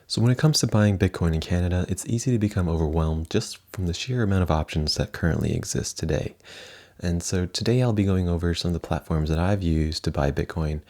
So when it comes to buying Bitcoin in Canada, it's easy to become overwhelmed just from the sheer amount of options that currently exist today. And so today I'll be going over some of the platforms that I've used to buy Bitcoin,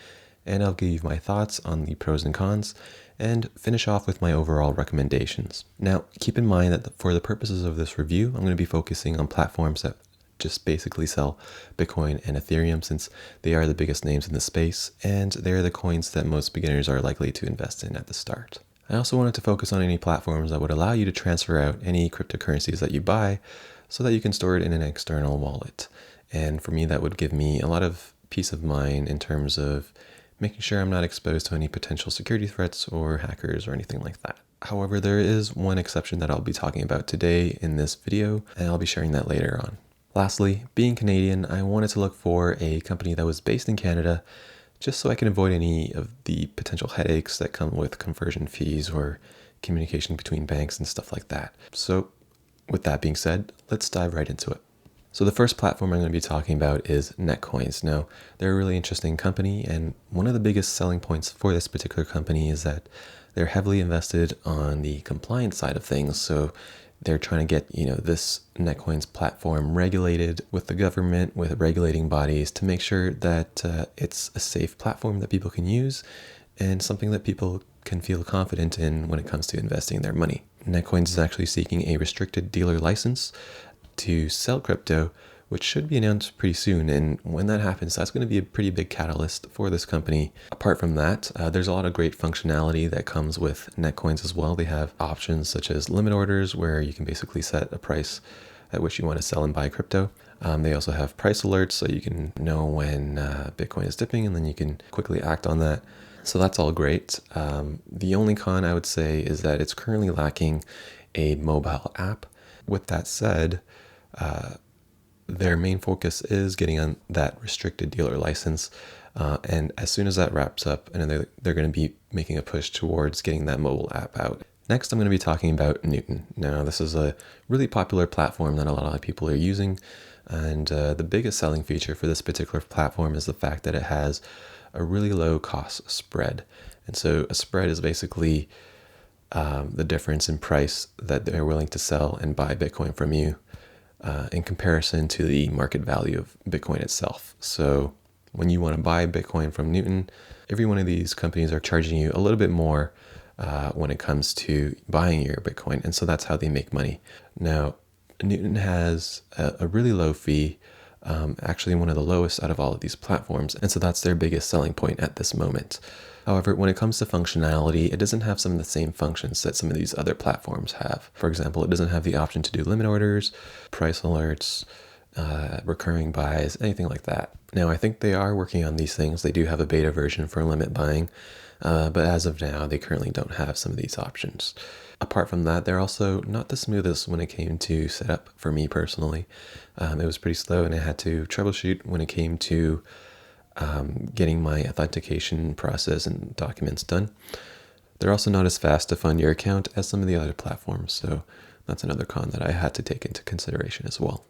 and I'll give you my thoughts on the pros and cons, and finish off with my overall recommendations. Now, keep in mind that for the purposes of this review, I'm going to be focusing on platforms that just basically sell Bitcoin and Ethereum, since they are the biggest names in the space, and they're the coins that most beginners are likely to invest in at the start. I also wanted to focus on any platforms that would allow you to transfer out any cryptocurrencies that you buy so that you can store it in an external wallet. And for me, that would give me a lot of peace of mind in terms of making sure I'm not exposed to any potential security threats or hackers or anything like that. However, there is one exception that I'll be talking about today in this video, and I'll be sharing that later on. Lastly, being Canadian, I wanted to look for a company that was based in Canada just so I can avoid any of the potential headaches that come with conversion fees or communication between banks and stuff like that. So with that being said, let's dive right into it. So the first platform I'm going to be talking about is Netcoins. Now, they're a really interesting company, and one of the biggest selling points for this particular company is that they're heavily invested on the compliance side of things. So they're trying to get, this Netcoins platform regulated with the government, with regulating bodies, to make sure that it's a safe platform that people can use and something that people can feel confident in when it comes to investing their money. Netcoins is actually seeking a restricted dealer license to sell crypto, which should be announced pretty soon. And when that happens, that's going to be a pretty big catalyst for this company. Apart from that, there's a lot of great functionality that comes with Netcoins as well. They have options such as limit orders, where you can basically set a price at which you want to sell and buy crypto. They also have price alerts, so you can know when Bitcoin is dipping, and then you can quickly act on that. So that's all great. The only con I would say is that it's currently lacking a mobile app. With that said, their main focus is getting on that restricted dealer license. And as soon as that wraps up, and they're going to be making a push towards getting that mobile app out. Next, I'm going to be talking about Newton. Now, this is a really popular platform that a lot of people are using. And the biggest selling feature for this particular platform is the fact that it has a really low cost spread. And so a spread is basically the difference in price that they're willing to sell and buy Bitcoin from you in comparison to the market value of Bitcoin itself. So when you want to buy Bitcoin from Newton, every one of these companies are charging you a little bit more when it comes to buying your Bitcoin. And so that's how they make money. Now, Newton has a really low fee, actually one of the lowest out of all of these platforms. And so that's their biggest selling point at this moment. However, when it comes to functionality, it doesn't have some of the same functions that some of these other platforms have. For example, it doesn't have the option to do limit orders, price alerts, recurring buys, anything like that. Now, I think they are working on these things. They do have a beta version for limit buying, but as of now, they currently don't have some of these options. Apart from that, they're also not the smoothest when it came to setup for me personally. It was pretty slow, and I had to troubleshoot when it came to getting my authentication process and documents done. They're also not as fast to fund your account as some of the other platforms, so that's another con that I had to take into consideration as well.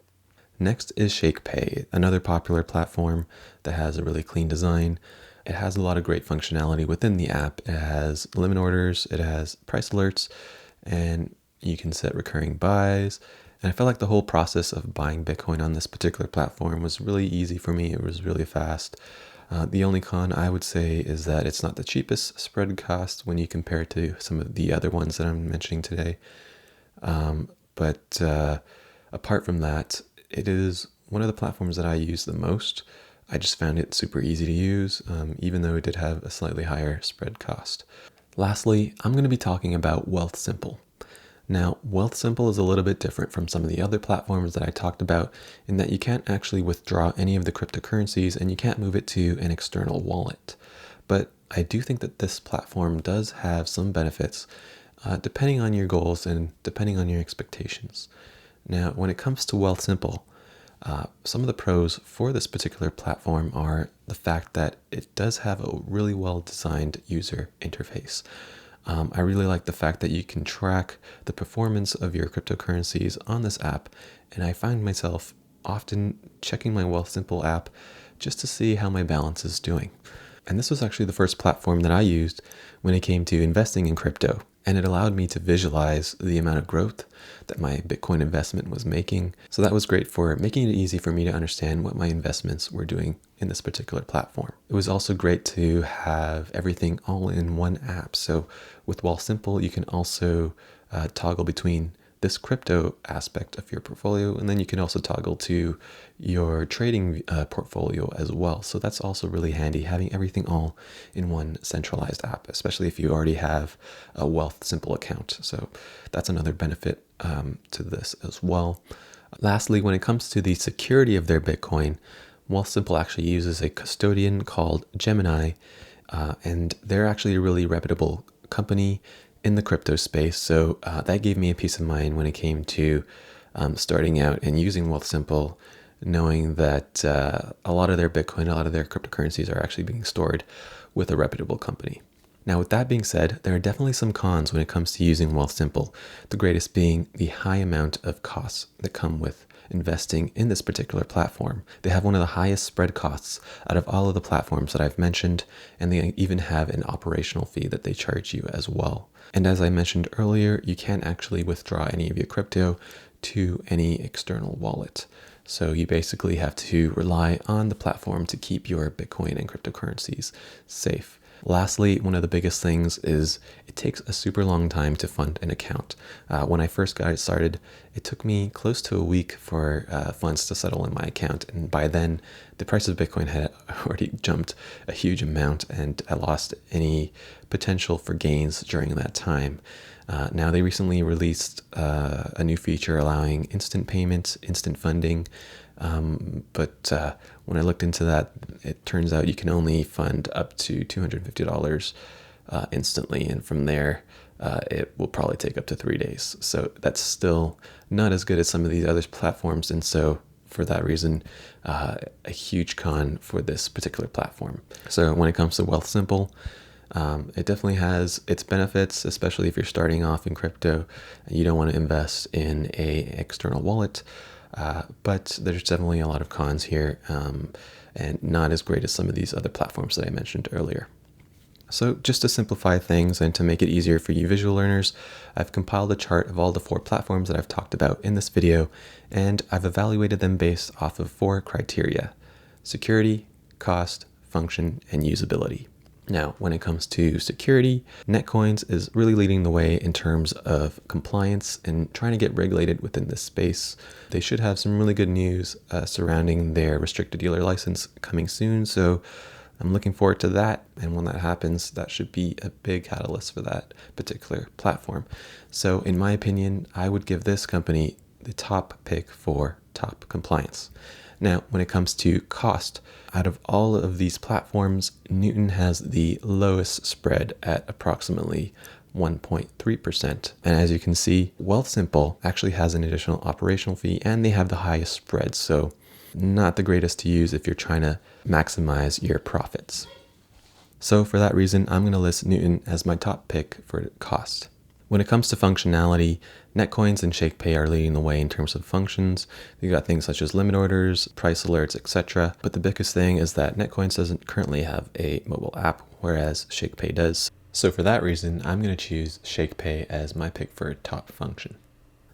Next is Shakepay, another popular platform that has a really clean design. It has a lot of great functionality within the app. It has limit orders, it has price alerts, and you can set recurring buys. And I felt like the whole process of buying Bitcoin on this particular platform was really easy for me. It was really fast. The only con I would say is that it's not the cheapest spread cost when you compare it to some of the other ones that I'm mentioning today. But apart from that, it is one of the platforms that I use the most. I just found it super easy to use, even though it did have a slightly higher spread cost. Lastly, I'm going to be talking about Wealthsimple. Now, Wealthsimple is a little bit different from some of the other platforms that I talked about in that you can't actually withdraw any of the cryptocurrencies and you can't move it to an external wallet. But I do think that this platform does have some benefits depending on your goals and depending on your expectations. Now, when it comes to Wealthsimple, some of the pros for this particular platform are the fact that it does have a really well-designed user interface. I really like the fact that you can track the performance of your cryptocurrencies on this app, and I find myself often checking my Wealthsimple app just to see how my balance is doing. And this was actually the first platform that I used when it came to investing in crypto. and it allowed me to visualize the amount of growth that my Bitcoin investment was making. So that was great for making it easy for me to understand what my investments were doing in this particular platform. It was also great to have everything all in one app. So with Wealthsimple, you can also toggle between this crypto aspect of your portfolio, and then you can also toggle to your trading portfolio as well. So that's also really handy, having everything all in one centralized app, especially if you already have a Wealthsimple account. So that's another benefit to this as well. Lastly, when it comes to the security of their Bitcoin, Wealthsimple actually uses a custodian called Gemini, and they're actually a really reputable company in the crypto space. So that gave me a peace of mind when it came to starting out and using Wealthsimple, knowing that a lot of their Bitcoin, a lot of their cryptocurrencies are actually being stored with a reputable company. Now, with that being said, there are definitely some cons when it comes to using Wealthsimple, the greatest being the high amount of costs that come with investing in this particular platform. They have one of the highest spread costs out of all of the platforms that I've mentioned, and they even have an operational fee that they charge you as well. And as I mentioned earlier, you can't actually withdraw any of your crypto to any external wallet. So you basically have to rely on the platform to keep your Bitcoin and cryptocurrencies safe. Lastly, one of the biggest things is it takes a super long time to fund an account. When I first got started, it took me close to a week for funds to settle in my account. And by then, the price of Bitcoin had already jumped a huge amount, and I lost any potential for gains during that time. Now, they recently released a new feature allowing instant payments, instant funding. But when I looked into that, it turns out you can only fund up to $250 instantly. And from there, it will probably take up to 3 days. So that's still not as good as some of these other platforms. And so for that reason, a huge con for this particular platform. So when it comes to Wealthsimple, it definitely has its benefits, especially if you're starting off in crypto and you don't want to invest in an external wallet. But there's definitely a lot of cons here, and not as great as some of these other platforms that I mentioned earlier. So just to simplify things and to make it easier for you visual learners, I've compiled a chart of all the 4 platforms that I've talked about in this video, and I've evaluated them based off of 4 criteria: security, cost, function, and usability. Now, when it comes to security, Netcoins is really leading the way in terms of compliance and trying to get regulated within this space. They should have some really good news surrounding their restricted dealer license coming soon, so I'm looking forward to that. And when that happens, that should be a big catalyst for that particular platform. So in my opinion, I would give this company the top pick for top compliance. Now, when it comes to cost, out of all of these platforms, Newton has the lowest spread at approximately 1.3%. And as you can see, Wealthsimple actually has an additional operational fee, and they have the highest spread. So not the greatest to use if you're trying to maximize your profits. So for that reason, I'm going to list Newton as my top pick for cost. When it comes to functionality, Netcoins and Shakepay are leading the way in terms of functions. You've got things such as limit orders, price alerts, etc. But the biggest thing is that Netcoins doesn't currently have a mobile app, whereas Shakepay does. So for that reason, I'm going to choose Shakepay as my pick for top function.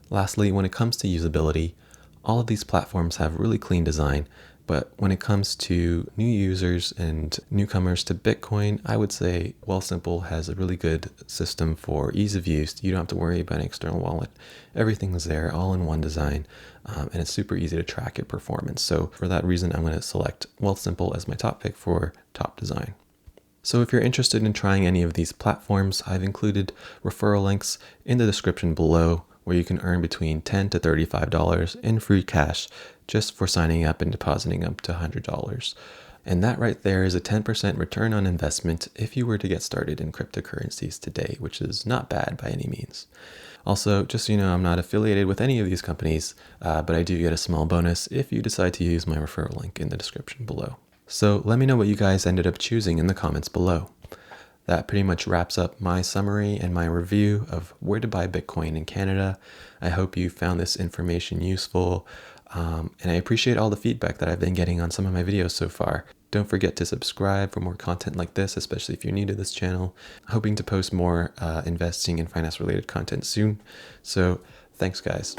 Lastly, when it comes to usability, all of these platforms have really clean design, but when it comes to new users and newcomers to Bitcoin, I would say Wealthsimple has a really good system for ease of use. You don't have to worry about an external wallet. Everything is there, all in one design, and it's super easy to track your performance. So for that reason, I'm going to select Wealthsimple as my top pick for top design. So if you're interested in trying any of these platforms, I've included referral links in the description below, where you can earn between $10 to $35 in free cash just for signing up and depositing up to $100. And that right there is a 10% return on investment if you were to get started in cryptocurrencies today, which is not bad by any means. Also, just so you know, I'm not affiliated with any of these companies, but I do get a small bonus if you decide to use my referral link in the description below. So let me know what you guys ended up choosing in the comments below. That pretty much wraps up my summary and my review of where to buy Bitcoin in Canada. I hope you found this information useful, and I appreciate all the feedback that I've been getting on some of my videos so far. Don't forget to subscribe for more content like this, especially if you're new to this channel. Hoping to post more investing and finance related content soon. So thanks, guys.